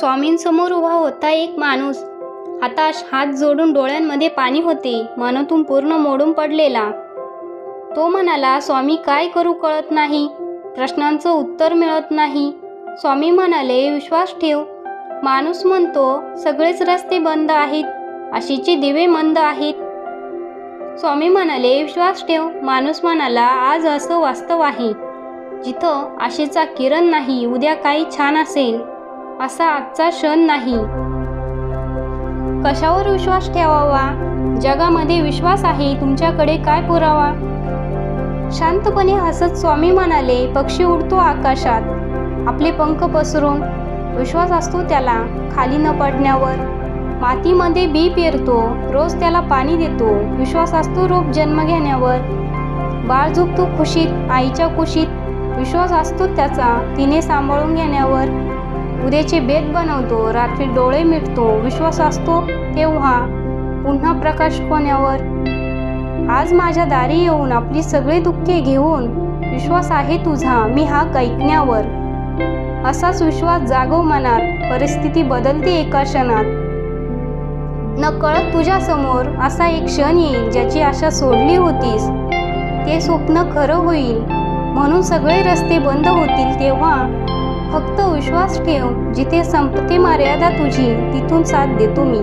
स्वामींसमोर उभा होता एक माणूस. हताश, हात जोडून डोळ्यांमध्ये पाणी होते, मनातून पूर्ण मोडून पडलेला. तो म्हणाला, स्वामी काय करू कळत नाही, प्रश्नांचं उत्तर मिळत नाही. स्वामी म्हणाले, विश्वास ठेव. माणूस म्हणतो, सगळेच रस्ते बंद आहेत, आशेचे दिवे मंद आहेत. स्वामी म्हणाले, विश्वास ठेव. माणूस म्हणाला, आज असं वास्तव आहे जिथं आशेचा किरण नाही, उद्या काही छान असेल असा आजचा क्षण नाही. कशावर विश्वास ठेवावा? जगामध्ये विश्वास आहे, तुमच्याकडे काय पुरावा? शांतपणे हसत स्वामी म्हणाले, पक्षी उडतो आकाशात आपले पंख पसरून. विश्वास असतो त्याला खाली न पडण्यावर. मातीमध्ये बी पेरतो, रोज त्याला पाणी देतो. विश्वास असतो रोप जन्म घेण्यावर. बाळ झोपतो खुशीत आईच्या कुशीत. विश्वास असतो त्याचा तिने सांभाळून घेण्यावर. उद्याचे बेत बनवतो, रात्री डोळे मिटतो. विश्वास असतो तेव्हा पुन्हा प्रकाश होण्यावर. आज माझ्या दारी येऊन आपली सगळे दुःखे घेऊन, विश्वास आहे तुझा मी हाक ऐकण्यावर. असाच विश्वास जागव मनात, परिस्थिती बदलते एका क्षणात. नकळत तुझ्या समोर असा एक क्षण येईल, ज्याची आशा सोडली होतीस ते स्वप्न खरं होईल. म्हणून सगळे रस्ते बंद होतील तेव्हा फक्त विश्वास ठेव. जिथे संपते मर्यादा तुझी, तिथून साथ देतो मी.